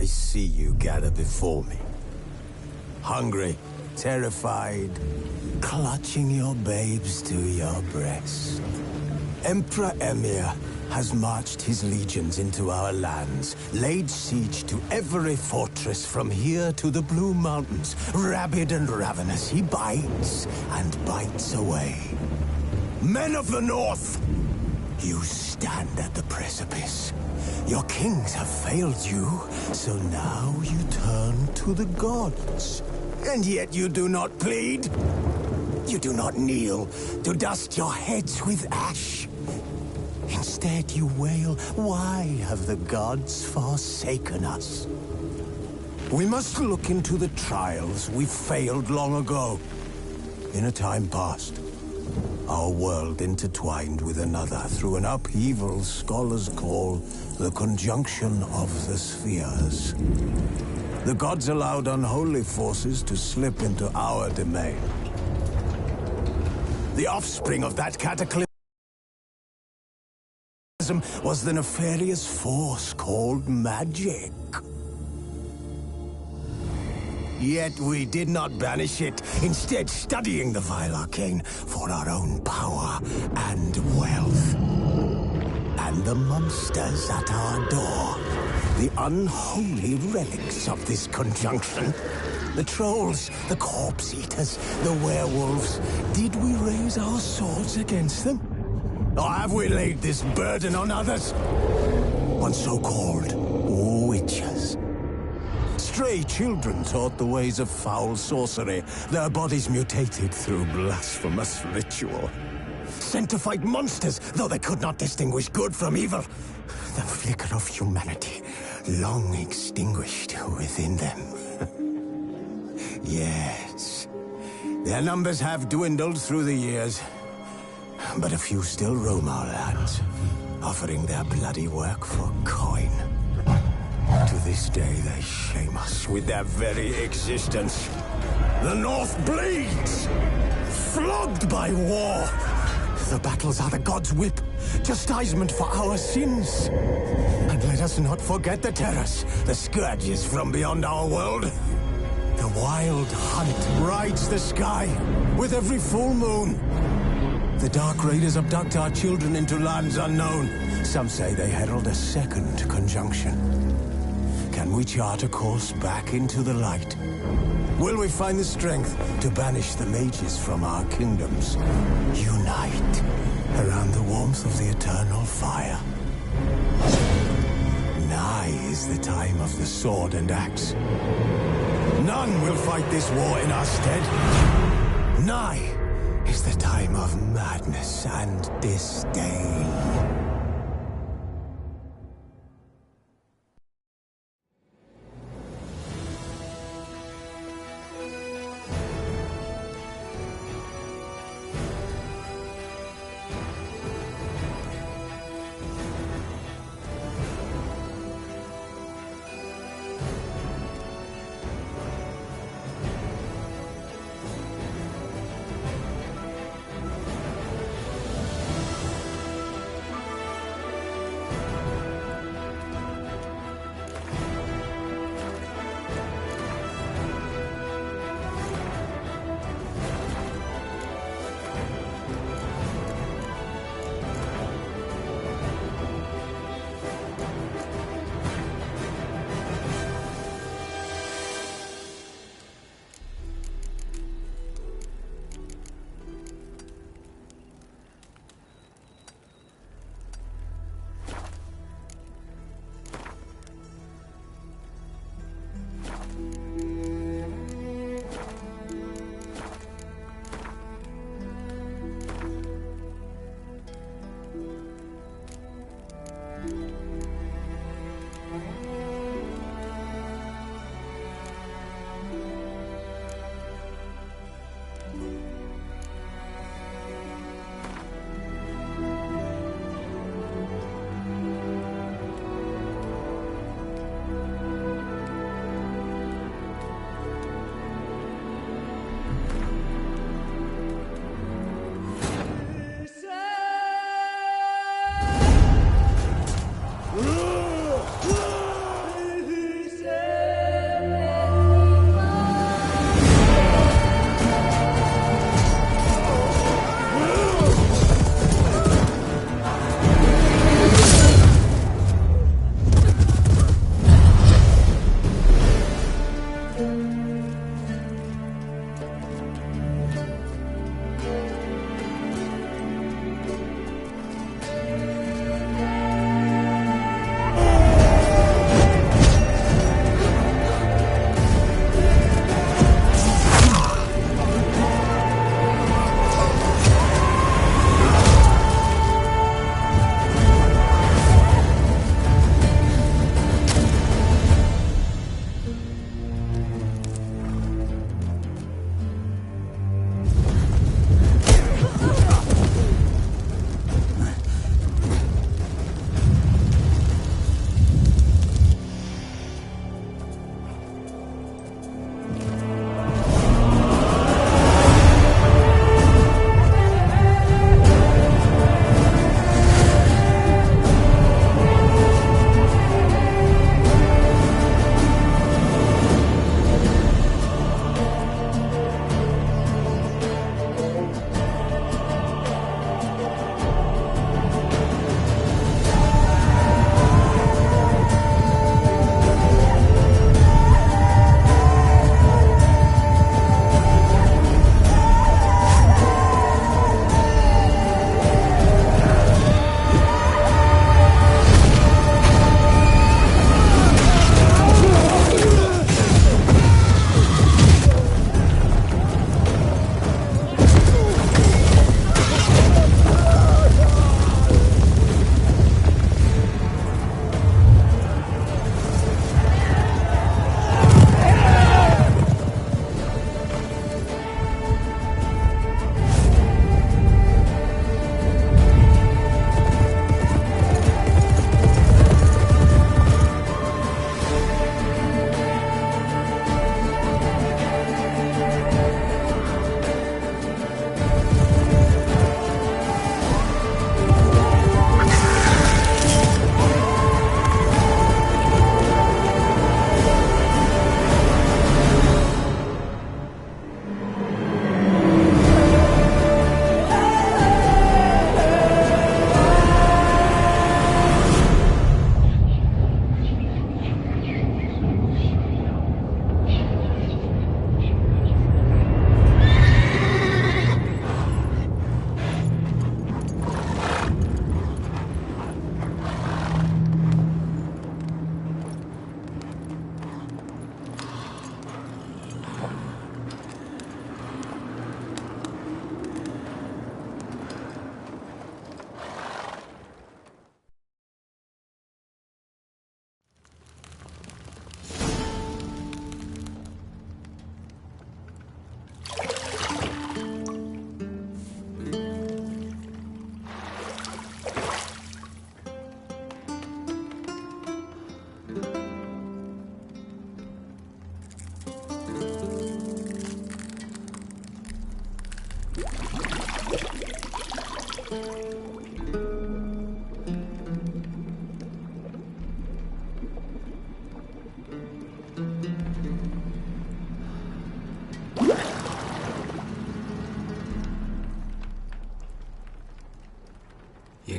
I see you gather before me. Hungry, terrified, clutching your babes to your breast. Emperor Emhyr has marched his legions into our lands, laid siege to every fortress from here to the Blue Mountains. Rabid and ravenous, he bites and bites away. Men of the North, you stand at the precipice. Your kings have failed you, so now you turn to the gods. And yet you do not plead. You do not kneel to dust your heads with ash. Instead you wail, why have the gods forsaken us? We must look into the trials we failed long ago. In a time past, our world intertwined with another through an upheaval scholars call the conjunction of the spheres. The gods allowed unholy forces to slip into our domain. The offspring of that cataclysm was the nefarious force called magic. Yet we did not banish it, instead studying the vile arcane for our own power and wealth. And the monsters at our door, the unholy relics of this conjunction. The trolls, the corpse eaters, the werewolves. Did we raise our swords against them? Or have we laid this burden on others? On so-called witches. Stray children taught the ways of foul sorcery, their bodies mutated through blasphemous ritual. Sent to fight monsters, though they could not distinguish good from evil. The flicker of humanity, long extinguished within them. Yes, their numbers have dwindled through the years, but a few still roam our lands, offering their bloody work for coin. To this day, they shame us with their very existence. The North bleeds, flogged by war. The battles are the gods' whip, chastisement for our sins. And let us not forget the terrors, the scourges from beyond our world. The wild hunt rides the sky with every full moon. The Dark Raiders abduct our children into lands unknown. Some say they herald a second conjunction. Can we chart a course back into the light? Will we find the strength to banish the mages from our kingdoms? Unite around the warmth of the eternal fire. Nigh is the time of the sword and axe. None will fight this war in our stead. Nigh is the time of madness and disdain.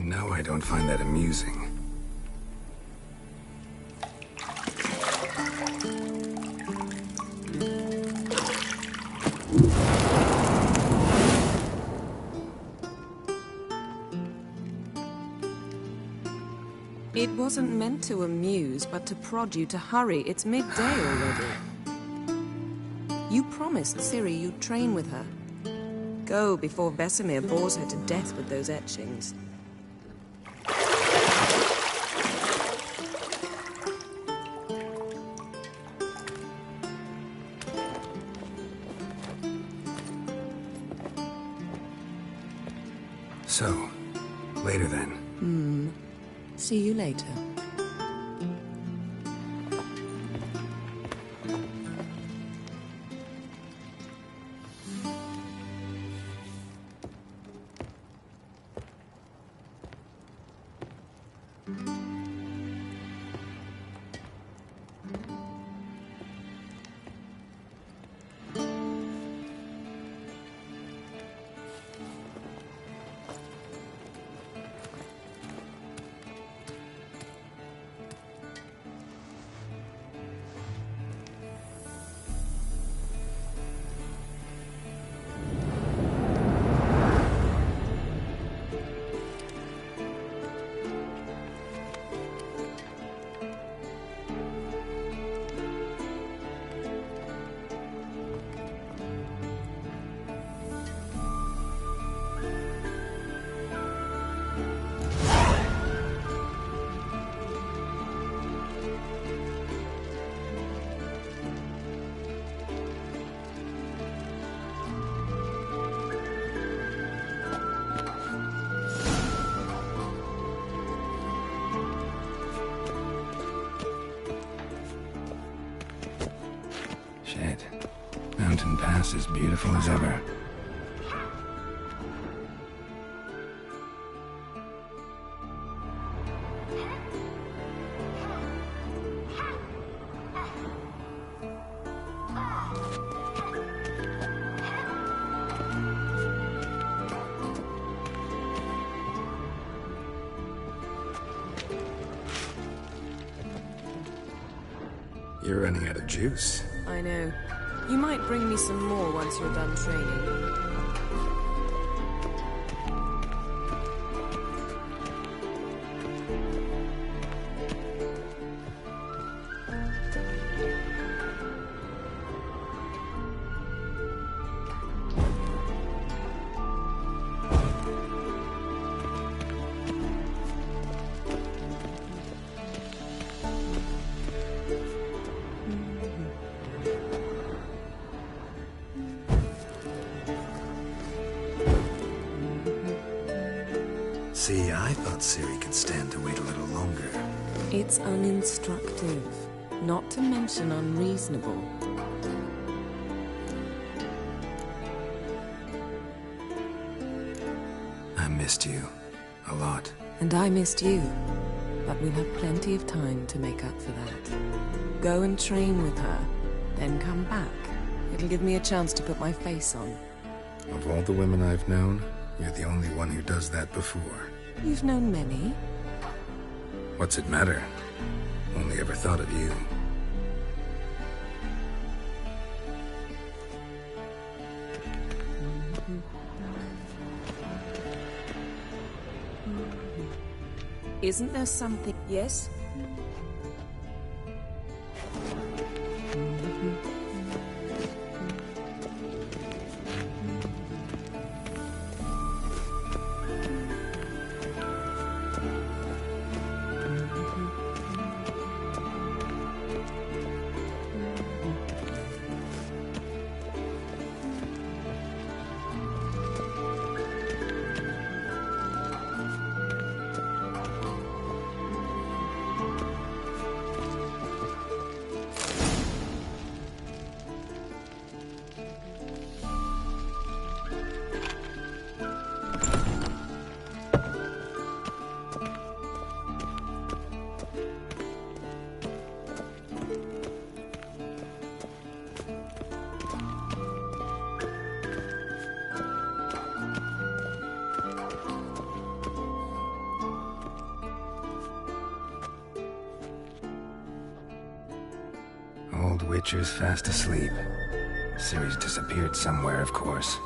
You know I don't find that amusing. It wasn't meant to amuse, but to prod you to hurry. It's midday already. You promised Ciri you'd train with her. Go before Vesemir bores her to death with those etchings. So, later then. See you later. Shit. Mountain Pass is beautiful as ever. You're running out of juice. I know. You might bring me some more once you're done training. See, I thought Ciri could stand to wait a little longer. It's uninstructive, not to mention unreasonable. I missed you. A lot. And I missed you. But we'll have plenty of time to make up for that. Go and train with her, then come back. It'll give me a chance to put my face on. Of all the women I've known, you're the only one who does that before. You've known many. What's it matter? Only ever thought of you. Isn't there something... Yes? Witcher's fast asleep. Ciri's disappeared somewhere, of course.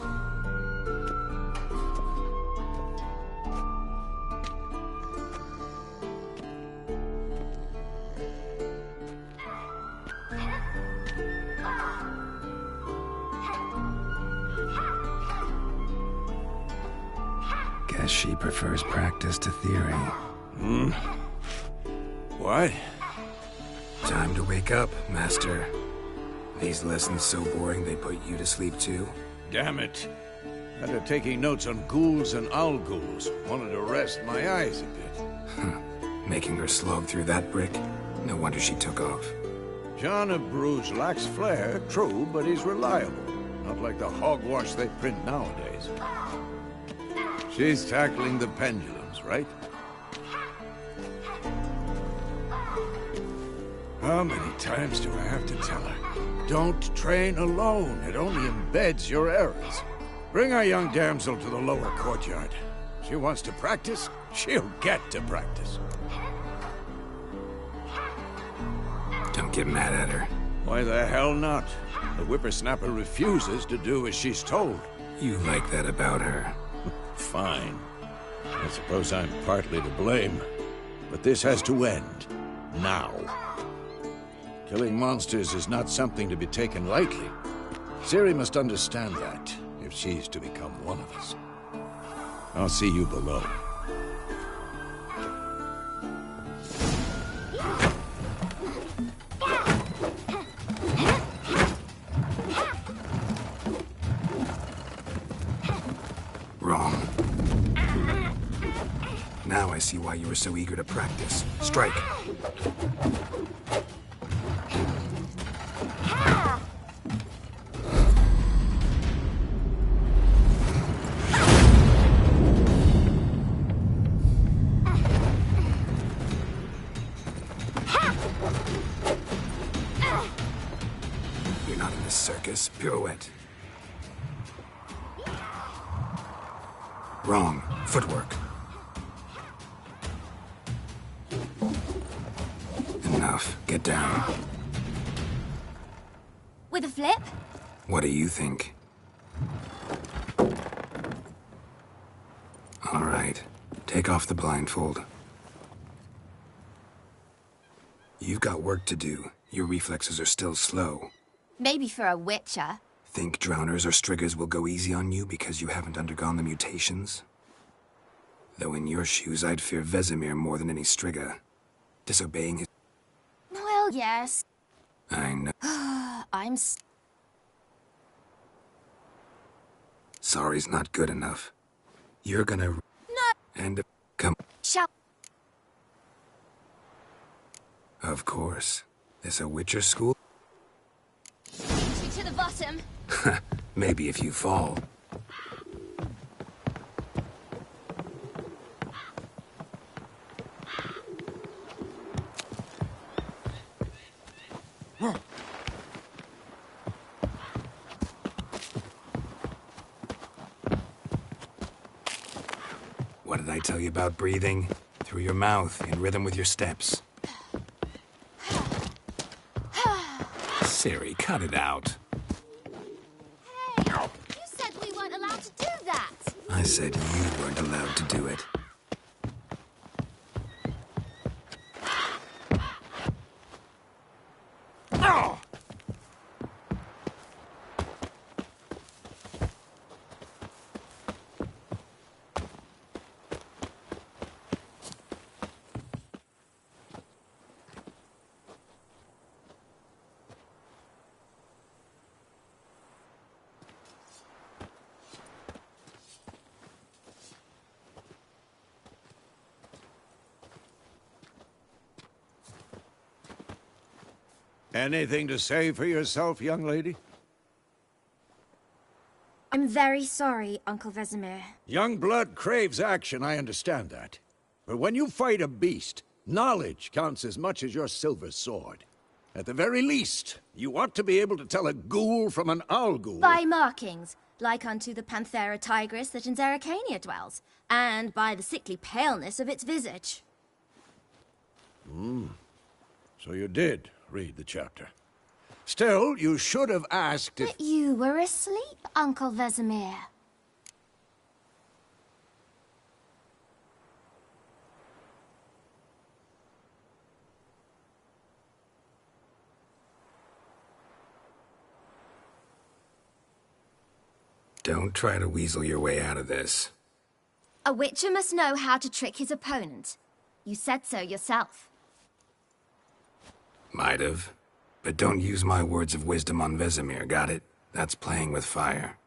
Guess she prefers practice to theory. What? Time to wake up, Master. These lessons so boring they put you to sleep too? Damn it. After taking notes on ghouls and owl ghouls, wanted to rest my eyes a bit. Making her slog through that brick? No wonder she took off. John of Bruges lacks flair, true, but he's reliable. Not like the hogwash they print nowadays. She's tackling the pendulums, right? How many times do I have to tell her? Don't train alone. It only embeds your errors. Bring our young damsel to the lower courtyard. She wants to practice, she'll get to practice. Don't get mad at her. Why the hell not? The whippersnapper refuses to do as she's told. You like that about her. Fine. I suppose I'm partly to blame. But this has to end. Now. Killing monsters is not something to be taken lightly. Ciri must understand that, if she's to become one of us. I'll see you below. Wrong. Now I see why you were so eager to practice. Strike. You're not in this circus. Pirouette. Wrong. Footwork. Enough. Get down. With a flip? What do you think? All right. Take off the blindfold. You've got work to do. Your reflexes are still slow. Maybe for a witcher. Think drowners or striggers will go easy on you because you haven't undergone the mutations? Though in your shoes, I'd fear Vesemir more than any strigger. Disobeying his... Well, yes. I know. I'm Sorry's not good enough. You're gonna... No! And... Come... Shall... Of course. This a Witcher school? You to the bottom. Maybe if you fall. What did I tell you about breathing? Through your mouth, in rhythm with your steps. Ciri, cut it out. Hey, you said we weren't allowed to do that. I said you weren't allowed to do it. Anything to say for yourself, young lady? I'm very sorry, Uncle Vesemir. Young blood craves action, I understand that. But when you fight a beast, knowledge counts as much as your silver sword. At the very least, you ought to be able to tell a ghoul from an owl ghoul. By markings, like unto the Panthera tigris that in Zerrikania dwells, and by the sickly paleness of its visage. So you did read the chapter. Still, you should have asked if... But you were asleep, Uncle Vesemir. Don't try to weasel your way out of this. A witcher must know how to trick his opponent. You said so yourself. Might have. But don't use my words of wisdom on Vesemir, got it? That's playing with fire.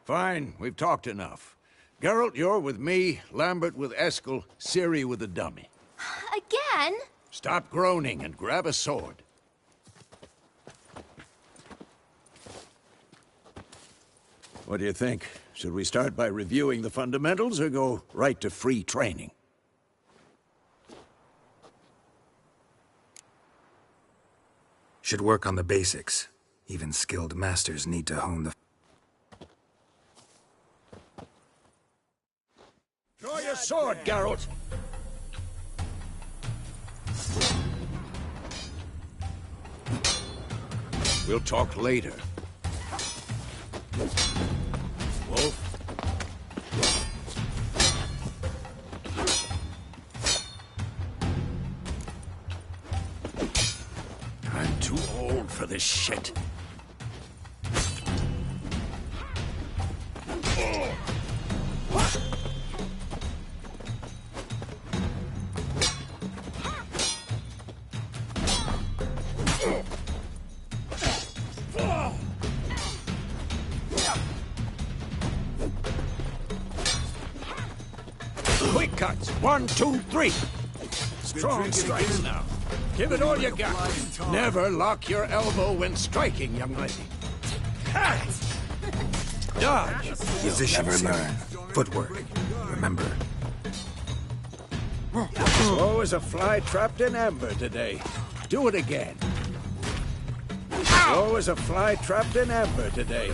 Fine, we've talked enough. Geralt, you're with me, Lambert with Eskel, Ciri with the dummy. Again? Stop groaning and grab a sword. What do you think? Should we start by reviewing the fundamentals or go right to free training? Should work on the basics. Even skilled masters need to hone the... Draw your sword, Geralt! We'll talk later. Wolf? I'm too old for this shit. Quick cuts. 1, 2, 3. Strong strikes now. Give it all you got. Never lock your elbow when striking, young lady. Dodge. Position learn. Footwork. Remember. Slow as a fly trapped in amber today. Do it again. Slow as a fly trapped in amber today.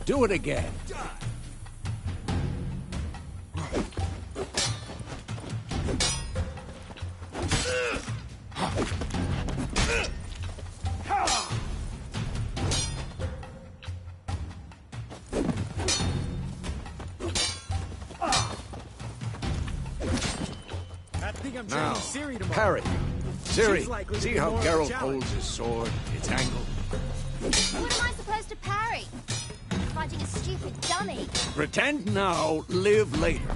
Do it again. Now, parry. Ciri, see how Geralt holds his sword, its angle? What am I supposed to parry? Fighting a stupid dummy. Pretend now, live later.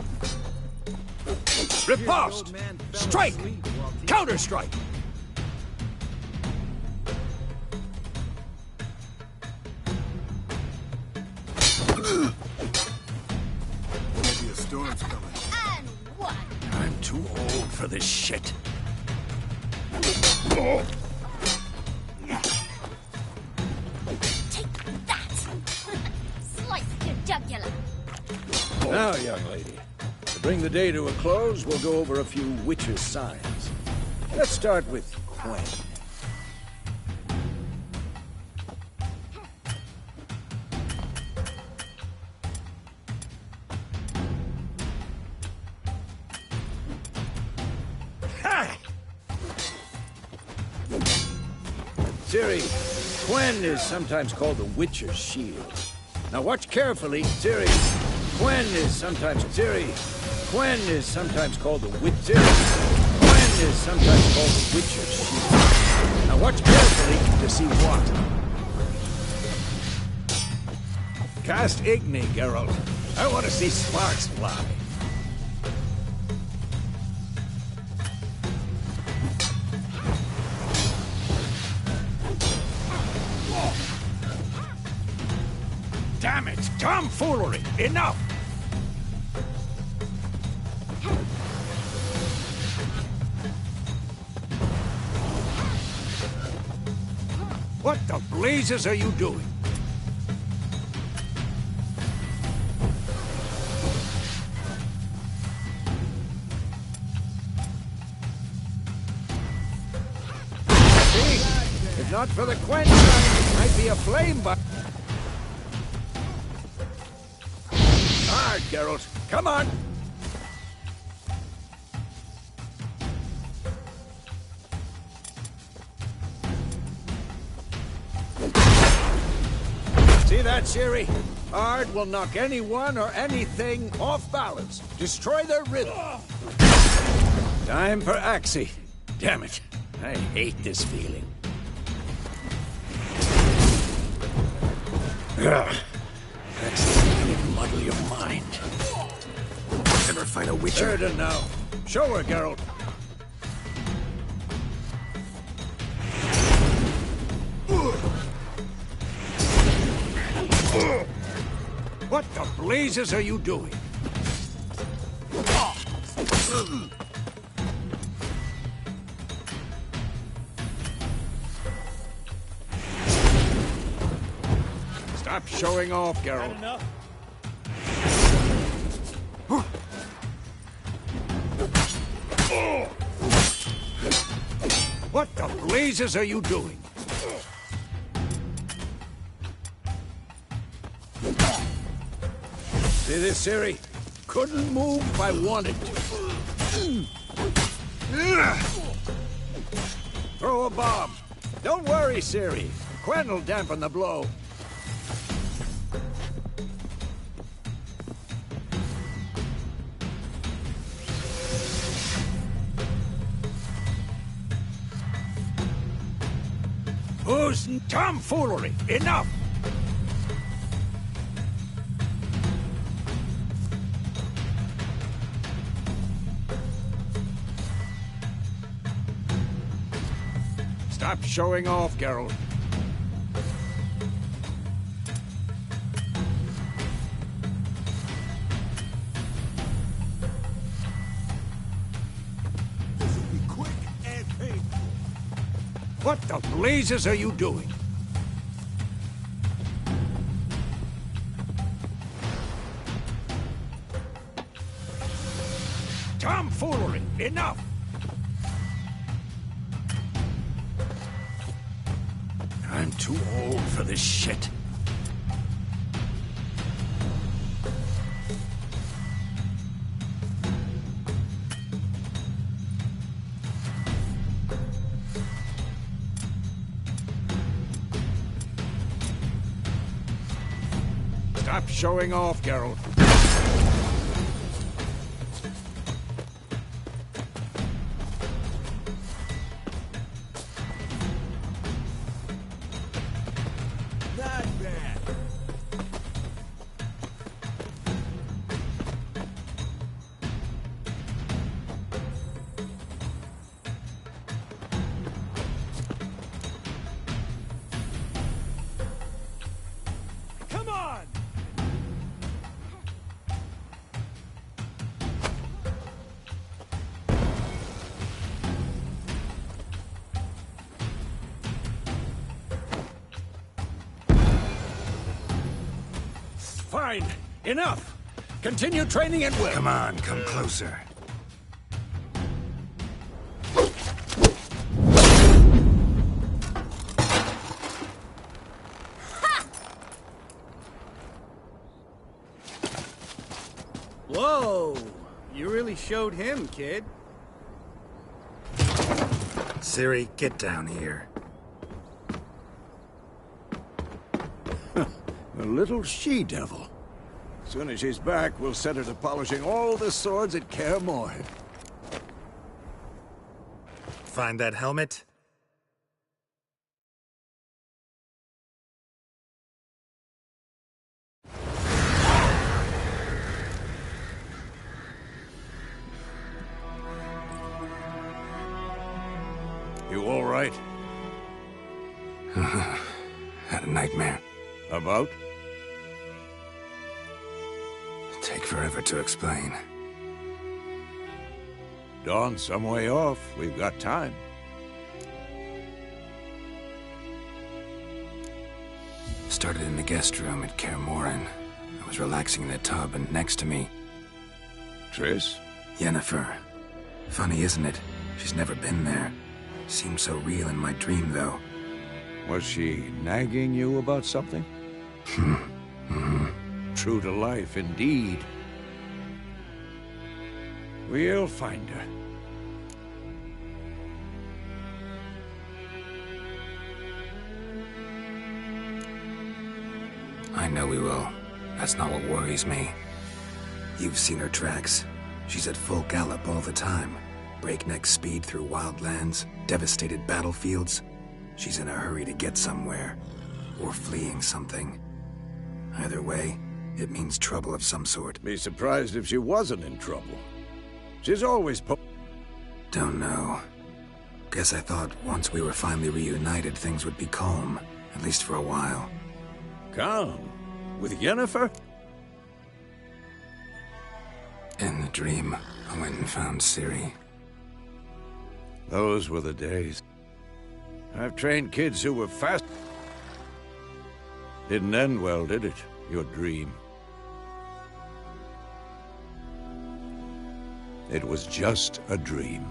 Riposte! Strike! Counter-strike! Maybe a storm's coming. And what? I'm too old for this shit. Take that! Slice your jugular. Now, young lady, to bring the day to a close, we'll go over a few witcher signs. Let's start with Quen. Ciri, Quen is sometimes called the Witcher's Shield. Now watch carefully, Ciri. Quen is sometimes called the Witcher's Shield. Now watch carefully to see what. Cast Igni, Geralt. I want to see sparks fly. Damn it! Tomfoolery! Enough! What the blazes are you doing? See? If not for the Quen sign, I'd be a flame but. Hard, Geralt. Come on! See that, Ciri? Ard will knock anyone or anything off balance. Destroy their rhythm. Time for Axii. Damn it. I hate this feeling. Ugh. Axii can muddle your mind. Ever fight a Witcher? Certain now. Show her, Geralt. What the blazes are you doing? Stop showing off, Geralt. What the blazes are you doing? See this, Ciri? Couldn't move if I wanted to. Throw a bomb. Don't worry, Ciri. Quen will dampen the blow. Who's tomfoolery? Enough! Stop showing off, Geralt. This will be quick and painful. What the blazes are you doing? Tomfoolery! Enough! I'm too old for this shit. Stop showing off, Geralt. Not bad. Come on! Fine. Enough. Continue training at will. Come on, come closer. Whoa! You really showed him, kid. Ciri, get down here. A little she-devil. As soon as she's back, we'll set her to polishing all the swords at Kaer Morhen. Find that helmet? You all right? Had a nightmare. About? Take forever to explain. Dawn's some way off. We've got time. Started in the guest room at Kaer Morhen. I was relaxing in the tub, and next to me, Triss? Yennefer. Funny, isn't it? She's never been there. Seemed so real in my dream, though. Was she nagging you about something? True to life, indeed. We'll find her. I know we will. That's not what worries me. You've seen her tracks. She's at full gallop all the time. Breakneck speed through wild lands, devastated battlefields. She's in a hurry to get somewhere. Or fleeing something. Either way, it means trouble of some sort. Be surprised if she wasn't in trouble. She's always Don't know. Guess I thought once we were finally reunited, things would be calm. At least for a while. calm. With Yennefer? In the dream, I went and found Ciri. Those were the days. I've trained kids who were fast. Didn't end well, did it? Your dream. It was just a dream.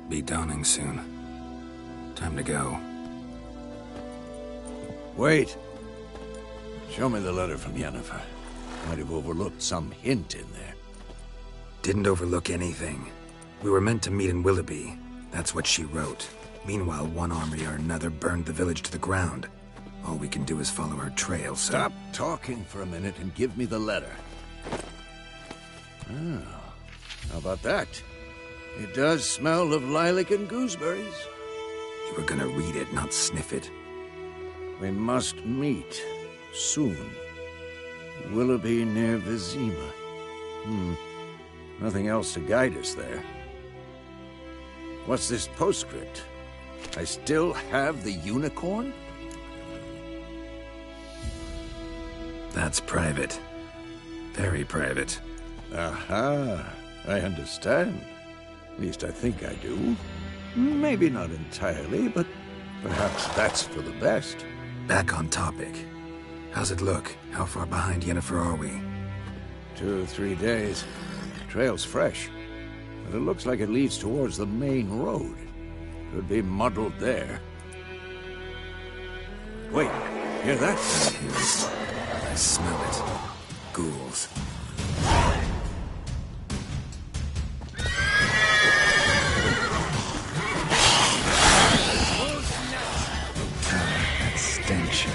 Be dawning soon. Time to go. Wait. Show me the letter from Yennefer. Might have overlooked some hint in there. Didn't overlook anything. We were meant to meet in Willoughby. That's what she wrote. Meanwhile, one army or another burned the village to the ground. All we can do is follow her trail, so... Stop talking for a minute and give me the letter. Oh, how about that? It does smell of lilac and gooseberries. You were gonna read it, not sniff it. We must meet. Soon. Willoughby near Vizima. Nothing else to guide us there. What's this postscript? I still have the unicorn? That's private. Very private. Aha, I understand. At least I think I do. Maybe not entirely, but perhaps that's for the best. Back on topic. How's it look? How far behind Yennefer are we? 2 or 3 days. Trail's fresh, but it looks like it leads towards the main road. Could be muddled there. Wait, hear that? I smell it. Ghouls. That stench.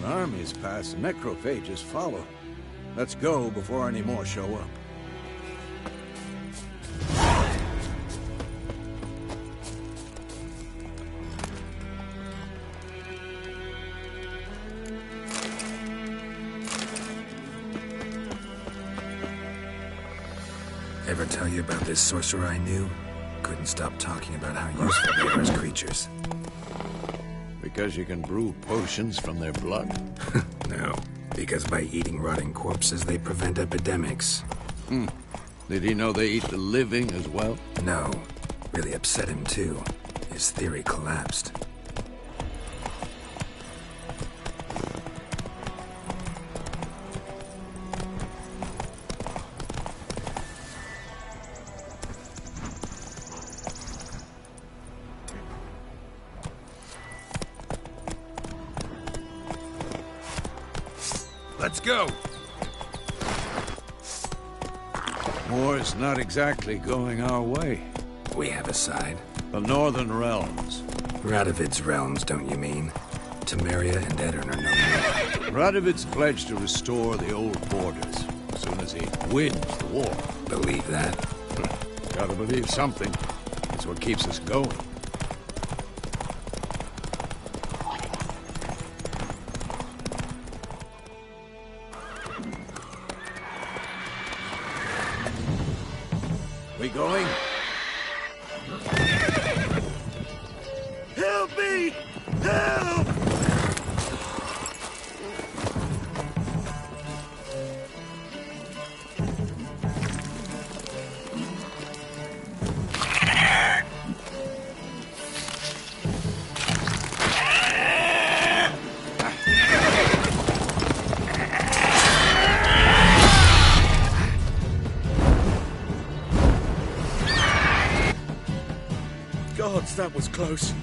Armies pass, necrophages follow. Let's go before any more show up. Ever tell you about this sorcerer I knew? Couldn't stop talking about how useful they are as creatures. Because you can brew potions from their blood? No, because by eating rotting corpses, they prevent epidemics. Did he know they eat the living as well? No. Really upset him, too. His theory collapsed. Let's go! War's not exactly going our way. We have a side. The Northern Realms. Radovid's realms, don't you mean? Temeria and Edirn are no more. Radovid's pledged to restore the old borders as soon as he wins the war. Believe that? Gotta believe something. It's what keeps us going. We going? Help me! Help! that was close.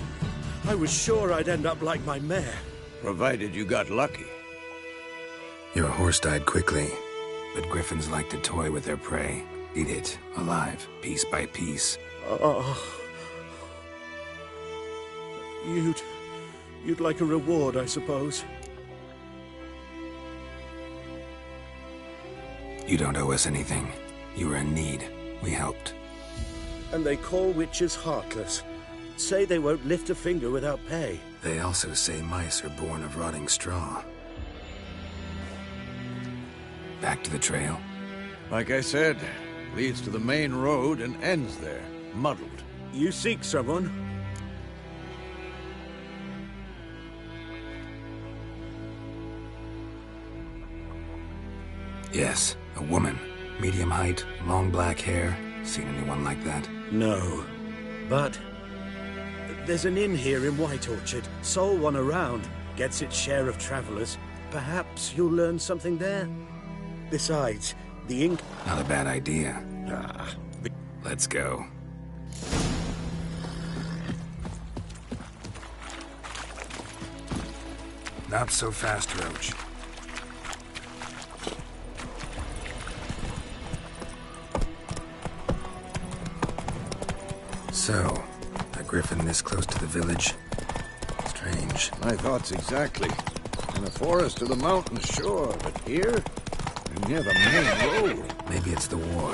I was sure I'd end up like my mare. Provided you got lucky. Your horse died quickly, but griffins like to toy with their prey. Eat it, alive, piece by piece. Oh. You'd like a reward, I suppose. You don't owe us anything. You were in need. We helped. And they call witches heartless. Say they won't lift a finger without pay. They also say mice are born of rotting straw. Back to the trail? Like I said, leads to the main road and ends there, muddled. You seek someone? Yes, a woman. Medium height, long black hair. Seen anyone like that? No. But there's an inn here in White Orchard. Sole one around. Gets its share of travelers. Perhaps you'll learn something there. Besides, the inn... Not a bad idea. Let's go. Not so fast, Roach. So, a griffin this close to the village? Strange. My thoughts exactly. In the forest to the mountains, sure, but here? We're near the main road. Maybe it's the war.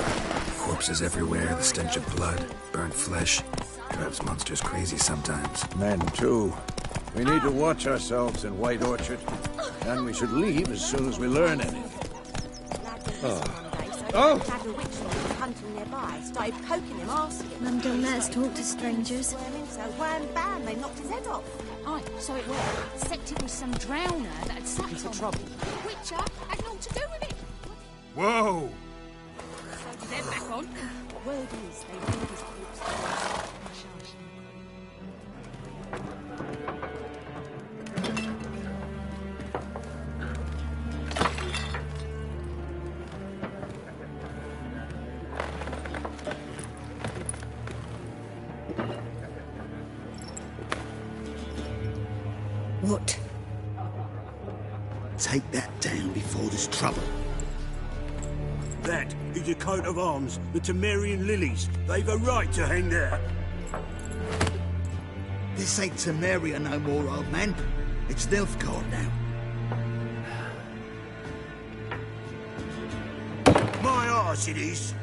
Corpses everywhere, the stench of blood, burnt flesh. Drives monsters crazy sometimes. Men, too. We need to watch ourselves in White Orchard. And we should leave as soon as we learn anything. Oh! Started poking him, asking him. Mum don't let us talk to strangers. So wham bam, they knocked his head off. Aye, so it was. Except it was some drowner that had sat into trouble. The Witcher had naught to do with it. Whoa! So they're back on. Word is, they leave his corpse. What? Take that down before there's trouble. That is a coat of arms, the Temerian lilies. They've a right to hang there. This ain't Temeria no more, old man. It's Nilfgaard now. My arse it is.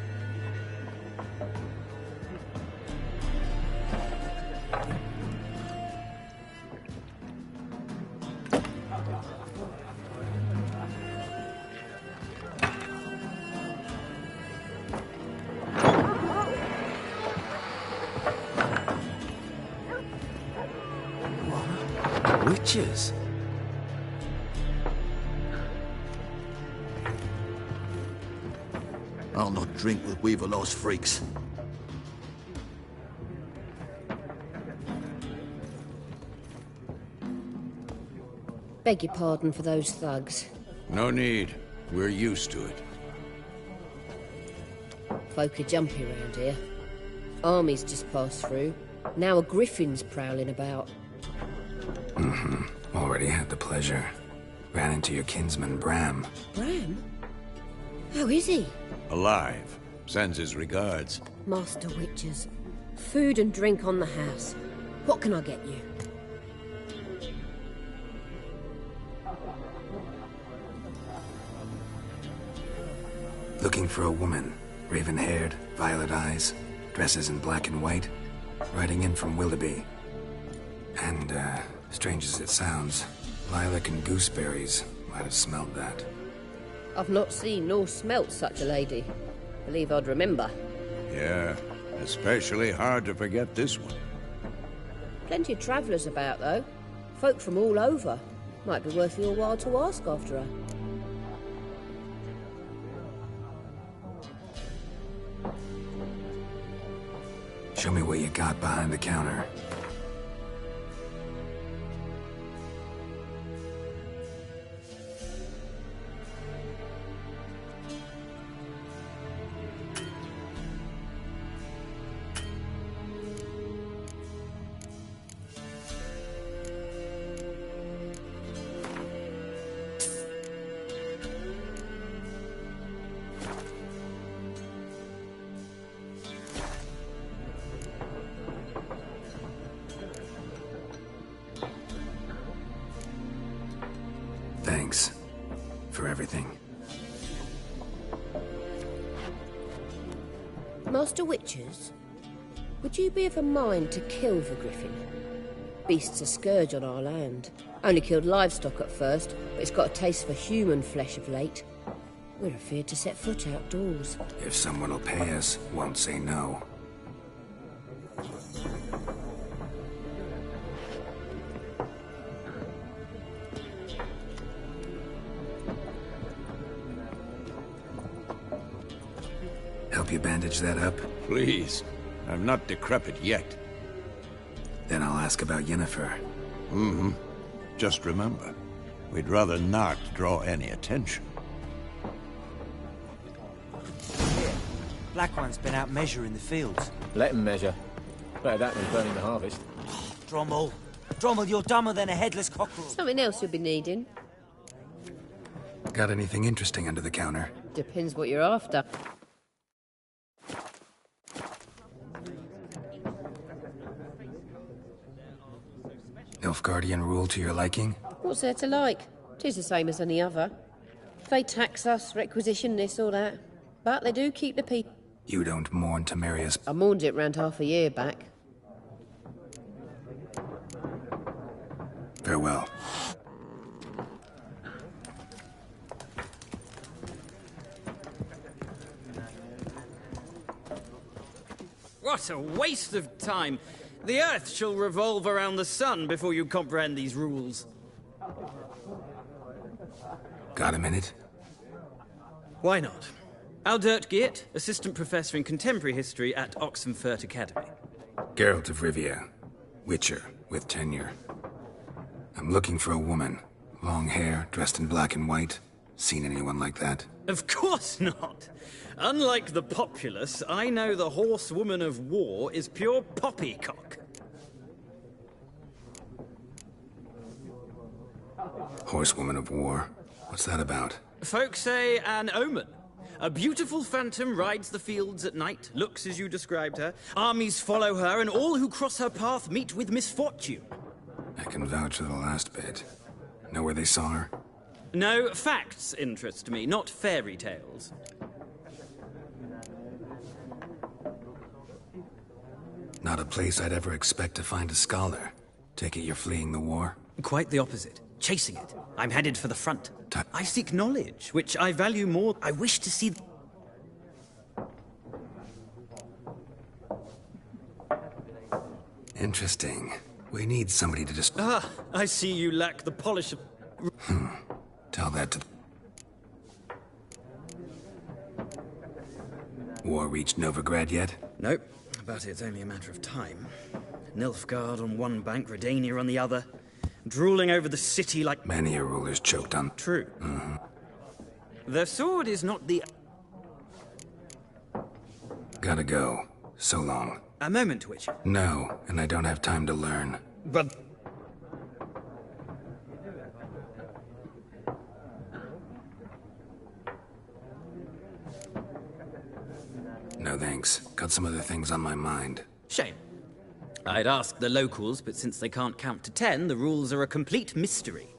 Witches? I'll not drink with Weaverlaw's freaks. Beg your pardon for those thugs. No need. We're used to it. Folk are jumpy around here. Armies just passed through. Now a griffin's prowling about. Already had the pleasure. Ran into your kinsman, Bram. Bram? How is he? Alive. Sends his regards. Master Witchers. Food and drink on the house. What can I get you? Looking for a woman. Raven-haired, violet eyes, dresses in black and white. Riding in from Willoughby. And, strange as it sounds, lilac and gooseberries might have smelled that. I've not seen nor smelt such a lady. Believe I'd remember. Yeah, especially hard to forget this one. Plenty of travellers about, though. Folk from all over. Might be worth your while to ask after her. Show me what you got behind the counter. everything. Master Witchers, would you be of a mind to kill the griffin? Beast's a scourge on our land. Only killed livestock at first, but it's got a taste for human flesh of late. We're afeard to set foot outdoors. If someone will pay us, won't say no. Help you bandage that up? Please. I'm not decrepit yet. Then I'll ask about Yennefer. Mm-hmm. Just remember, we'd rather not draw any attention. Black One's been out measuring the fields. Let him measure. Better that than burning the harvest. Drommel. Drommel, you're dumber than a headless cockerel. Something else you'll be needing. Got anything interesting under the counter? Depends what you're after. Nilfgaardian rule to your liking? What's there to like? 'Tis the same as any other. They tax us, requisition this or that. But they do keep the people. You don't mourn Temeria's... I mourned it round half a year back. Farewell. What a waste of time! The Earth shall revolve around the sun before you comprehend these rules. Got a minute? Why not? Aldert Geert, Assistant Professor in Contemporary History at Oxenfurt Academy. Geralt of Rivia. Witcher, with tenure. I'm looking for a woman. Long hair, dressed in black and white. Seen anyone like that? Of course not! Unlike the populace, I know the horsewoman of war is pure poppycock. Horsewoman of war? What's that about? Folk say an omen. A beautiful phantom rides the fields at night, looks as you described her. Armies follow her, and all who cross her path meet with misfortune. I can vouch for the last bit. Know where they saw her? No, facts interest me, not fairy tales. Not a place I'd ever expect to find a scholar. Take it you're fleeing the war? Quite the opposite. Chasing it. I'm headed for the front. I seek knowledge, which I value more. I wish to see... Interesting. We need somebody to just... Ah, I see you lack the polish of... Tell that to... War reached Novigrad yet? Nope, but it's only a matter of time. Nilfgaard on one bank, Redania on the other. Drooling over the city like... Many a ruler's choked on... True. The sword is not the... Gotta go. So long. A moment, Witcher. No, and I don't have time to learn. But... No thanks. Got some other things on my mind. Shame. I'd ask the locals, but since they can't count to 10, the rules are a complete mystery.